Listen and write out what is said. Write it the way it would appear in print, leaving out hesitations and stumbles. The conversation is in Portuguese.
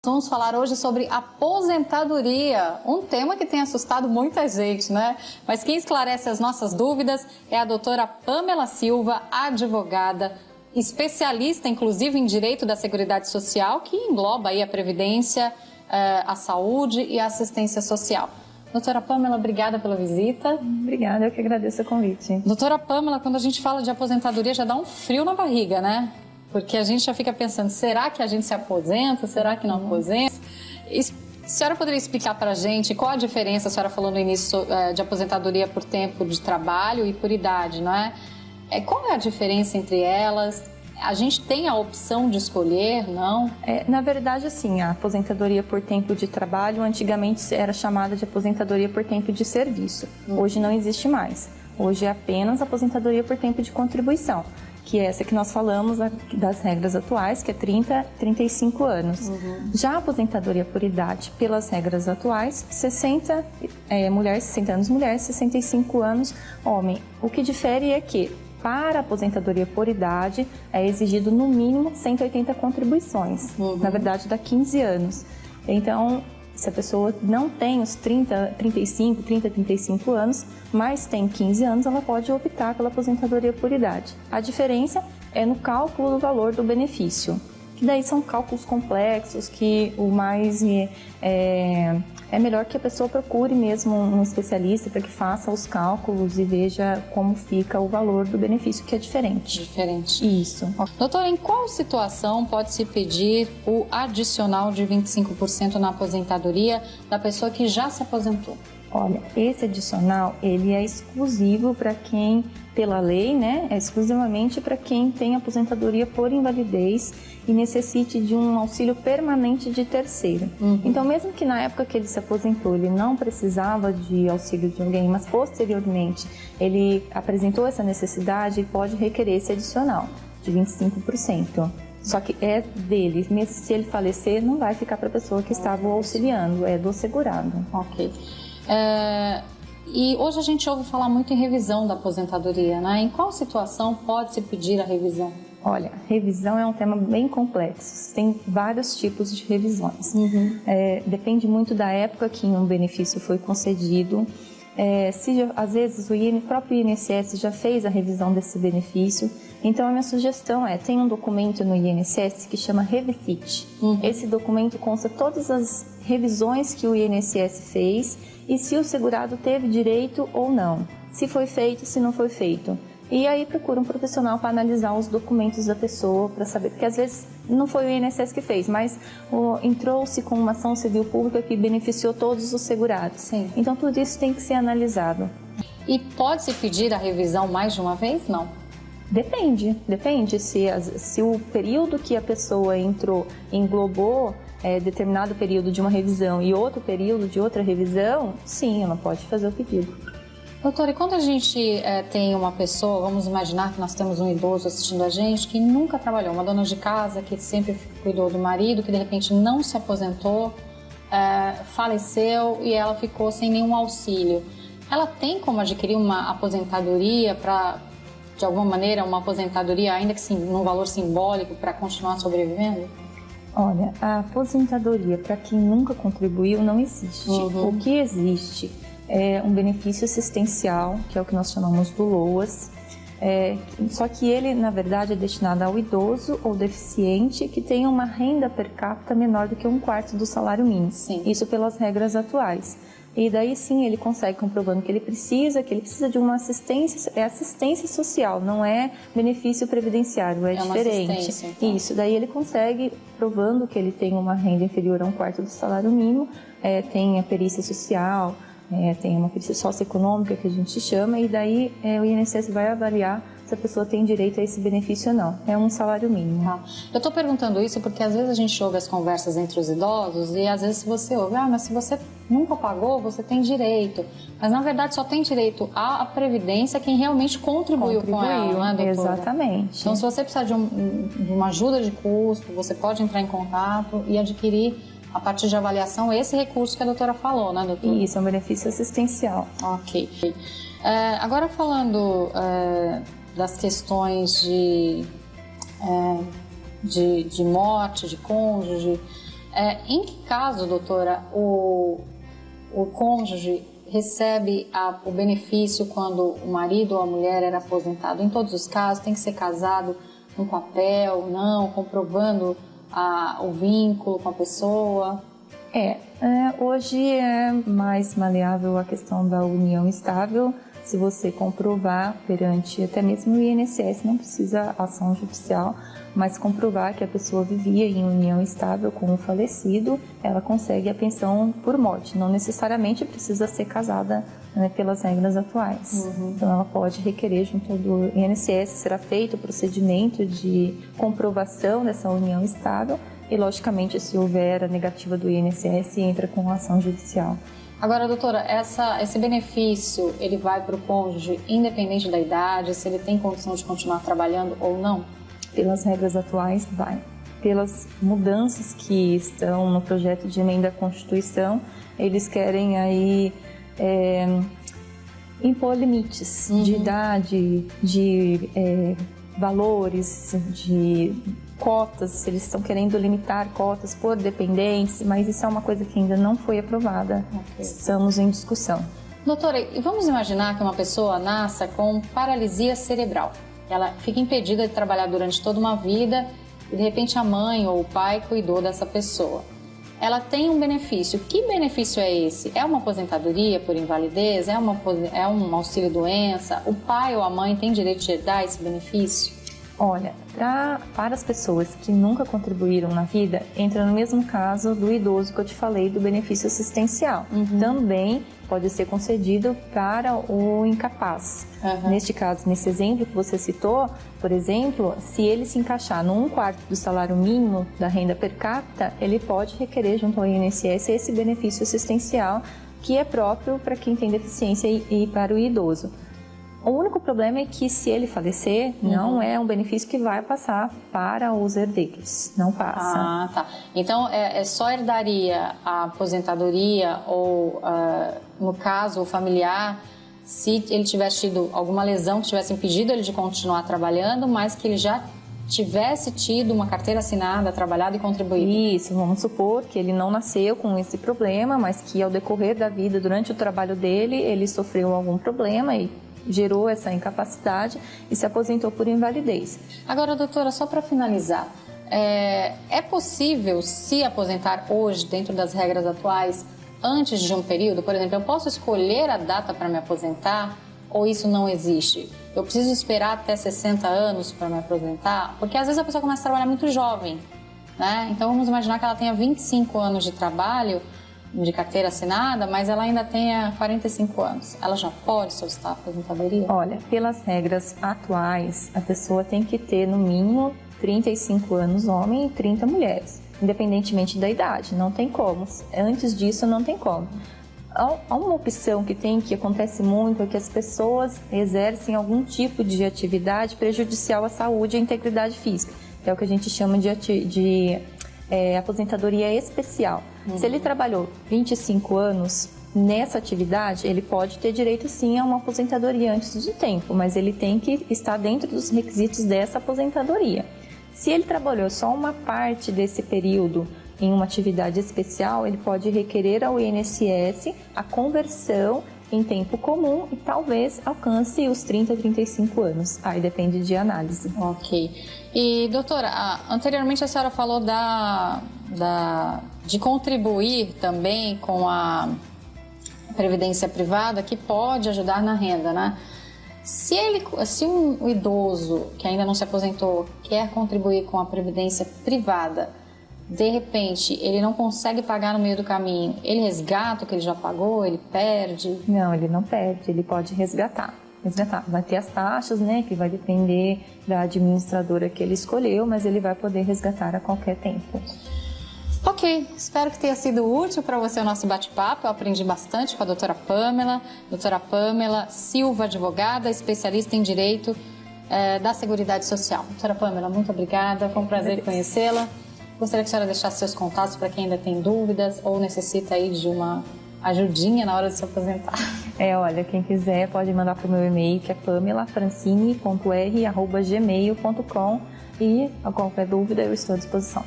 vamos falar hoje sobre aposentadoria, um tema que tem assustado muita gente, né? Mas quem esclarece as nossas dúvidas é a doutora Pamela Silva, advogada, especialista inclusive em direito da Seguridade Social, que engloba aí a previdência, a saúde e a assistência social. Doutora Pamela, obrigada pela visita. Obrigada, eu que agradeço o convite. Doutora Pamela, quando a gente fala de aposentadoria já dá um frio na barriga, né? Porque a gente já fica pensando, será que a gente se aposenta? Será que não aposenta? A senhora poderia explicar para a gente qual a diferença, a senhora falou no início, de aposentadoria por tempo de trabalho e por idade, não é? Qual é a diferença entre elas? A gente tem a opção de escolher, não? Na verdade, assim, a aposentadoria por tempo de trabalho antigamente era chamada de aposentadoria por tempo de serviço. Hoje não existe mais. Hoje é apenas aposentadoria por tempo de contribuição, que é essa que nós falamos das regras atuais, que é 35 anos. Já a aposentadoria por idade, pelas regras atuais, 60 mulheres, 60 anos mulheres, 65 anos homem. O que difere é que, para a aposentadoria por idade, é exigido no mínimo 180 contribuições. Na verdade, dá 15 anos. Então, se a pessoa não tem os 35 anos, mas tem 15 anos, ela pode optar pela aposentadoria por idade. A diferença é no cálculo do valor do benefício, que daí são cálculos complexos, que o mais é melhor que a pessoa procure mesmo um especialista para que faça os cálculos e veja como fica o valor do benefício, que é diferente. Diferente. Isso. Doutora, em qual situação pode-se pedir o adicional de 25% na aposentadoria da pessoa que já se aposentou? Olha, esse adicional, ele é exclusivo para quem, pela lei, né, é exclusivamente para quem tem aposentadoria por invalidez e necessite de um auxílio permanente de terceiro. Então, mesmo que na época que ele se aposentou, ele não precisava de auxílio de alguém, mas posteriormente ele apresentou essa necessidade, pode requerer esse adicional de 25%. Só que é dele, mesmo se ele falecer, não vai ficar para a pessoa que estava o auxiliando, é do segurado. Ok. E hoje a gente ouve falar muito em revisão da aposentadoria, né? Em qual situação pode-se pedir a revisão? Olha, revisão é um tema bem complexo, tem vários tipos de revisões. Depende muito da época que um benefício foi concedido. Às vezes o próprio INSS já fez a revisão desse benefício, então a minha sugestão tem um documento no INSS que chama REVICIT. Esse documento consta todas as revisões que o INSS fez e se o segurado teve direito ou não, se foi feito, se não foi feito. E aí procura um profissional para analisar os documentos da pessoa, para saber, porque às vezes não foi o INSS que fez, mas entrou-se com uma ação civil pública que beneficiou todos os segurados. Sim. Então tudo isso tem que ser analisado. E pode-se pedir a revisão mais de uma vez? Não? Depende. Se o período que a pessoa entrou englobou determinado período de uma revisão e outro período de outra revisão, sim, ela pode fazer o pedido. Doutora, e quando a gente tem uma pessoa, vamos imaginar que nós temos um idoso assistindo a gente que nunca trabalhou, uma dona de casa que sempre cuidou do marido, que de repente não se aposentou, faleceu e ela ficou sem nenhum auxílio. Ela tem como adquirir uma aposentadoria para, de alguma maneira, uma aposentadoria ainda que num valor simbólico para continuar sobrevivendo? Olha, a aposentadoria para quem nunca contribuiu não existe. O que existe é um benefício assistencial, que é o que nós chamamos do LOAS, só que ele, na verdade, é destinado ao idoso ou deficiente que tem uma renda per capita menor do que 1/4 do salário mínimo. Sim. Isso pelas regras atuais. E daí sim ele consegue, comprovando que ele precisa de uma assistência, assistência social, não é benefício previdenciário, é diferente. Então. Isso, daí ele consegue, provando que ele tem uma renda inferior a 1/4 do salário mínimo, tem a perícia social, tem uma perícia socioeconômica que a gente chama, e daí o INSS vai avaliar se a pessoa tem direito a esse benefício ou não. É um salário mínimo. Eu estou perguntando isso porque às vezes a gente ouve as conversas entre os idosos e às vezes você ouve, mas se você nunca pagou, você tem direito. Mas na verdade só tem direito à previdência quem realmente contribuiu com ela, não é, doutora? Exatamente. Então se você precisar de uma ajuda de custo, você pode entrar em contato e adquirir, a partir de avaliação, esse recurso que a doutora falou, né, doutora? Isso, é um benefício assistencial. Ok. Agora falando das questões de morte, de cônjuge, Em que caso, doutora, o cônjuge recebe o benefício quando o marido ou a mulher era aposentado? Em todos os casos, tem que ser casado no papel, não, comprovando o vínculo com a pessoa? Hoje é mais maleável a questão da união estável. Se você comprovar perante até mesmo o INSS, não precisa ação judicial, mas comprovar que a pessoa vivia em união estável com o falecido, ela consegue a pensão por morte. Não necessariamente precisa ser casada, né, pelas regras atuais. Então ela pode requerer junto do INSS, será feito o procedimento de comprovação dessa união estável e, logicamente, se houver a negativa do INSS, entra com a ação judicial. Agora, doutora, esse benefício, ele vai para o cônjuge independente da idade, se ele tem condição de continuar trabalhando ou não? Pelas regras atuais, vai. Pelas mudanças que estão no projeto de emenda à Constituição, eles querem aí impor limites de idade, de valores, de cotas. Eles estão querendo limitar cotas por dependência, mas isso é uma coisa que ainda não foi aprovada. Estamos em discussão. Doutora, e vamos imaginar que uma pessoa nasça com paralisia cerebral. Ela fica impedida de trabalhar durante toda uma vida e, de repente, a mãe ou o pai cuidou dessa pessoa. Ela tem um benefício. Que benefício é esse? É uma aposentadoria por invalidez? É um auxílio-doença? O pai ou a mãe tem direito de herdar esse benefício? Olha, para as pessoas que nunca contribuíram na vida, entra no mesmo caso do idoso que eu te falei, do benefício assistencial. Também pode ser concedido para o incapaz. Neste caso, nesse exemplo que você citou, por exemplo, se ele se encaixar no 1/4 do salário mínimo da renda per capita, ele pode requerer junto ao INSS esse benefício assistencial que é próprio para quem tem deficiência e para o idoso. O único problema é que, se ele falecer, não é um benefício que vai passar para os herdeiros. Não passa. Tá. Então, só herdaria a aposentadoria ou, no caso, o familiar, se ele tivesse tido alguma lesão que tivesse impedido ele de continuar trabalhando, mas que ele já tivesse tido uma carteira assinada, trabalhado e contribuído. Isso, vamos supor que ele não nasceu com esse problema, mas que ao decorrer da vida, durante o trabalho dele, ele sofreu algum problema e gerou essa incapacidade e se aposentou por invalidez. Agora, doutora, só para finalizar, é possível se aposentar hoje, dentro das regras atuais, antes de um período? Por exemplo, eu posso escolher a data para me aposentar ou isso não existe? Eu preciso esperar até 60 anos para me aposentar? Porque às vezes a pessoa começa a trabalhar muito jovem, né? Então vamos imaginar que ela tenha 25 anos de trabalho, de carteira assinada, mas ela ainda tenha 45 anos. Ela já pode solicitar a aposentadoria? Olha, pelas regras atuais, a pessoa tem que ter no mínimo 35 anos homem e 30 mulheres, independentemente da idade. Não tem como. Antes disso, não tem como. Há uma opção que acontece muito, é que as pessoas exercem algum tipo de atividade prejudicial à saúde e à integridade física, que é o que a gente chama de aposentadoria especial. Se ele trabalhou 25 anos nessa atividade, ele pode ter direito sim a uma aposentadoria antes do tempo, mas ele tem que estar dentro dos requisitos dessa aposentadoria. Se ele trabalhou só uma parte desse período em uma atividade especial, ele pode requerer ao INSS a conversão em tempo comum e talvez alcance os 30, 35 anos. Aí depende de análise. Ok. E, doutora, anteriormente a senhora falou de contribuir também com a previdência privada, que pode ajudar na renda, né? Se um idoso que ainda não se aposentou quer contribuir com a previdência privada, de repente, ele não consegue pagar no meio do caminho, ele resgata o que ele já pagou, ele perde? Não, ele não perde, ele pode resgatar. Vai ter as taxas, né, que vai depender da administradora que ele escolheu, mas ele vai poder resgatar a qualquer tempo. Ok, espero que tenha sido útil para você o nosso bate-papo. Eu aprendi bastante com a doutora Pamela Silva, advogada, especialista em direito da Seguridade Social. Doutora Pamela, muito obrigada, foi um prazer conhecê-la. Gostaria que a senhora deixasse seus contatos para quem ainda tem dúvidas ou necessita aí de uma ajudinha na hora de se aposentar. Olha, quem quiser pode mandar para o meu e-mail, que é pamelafrancine.r@gmail.com, e a qualquer dúvida eu estou à disposição.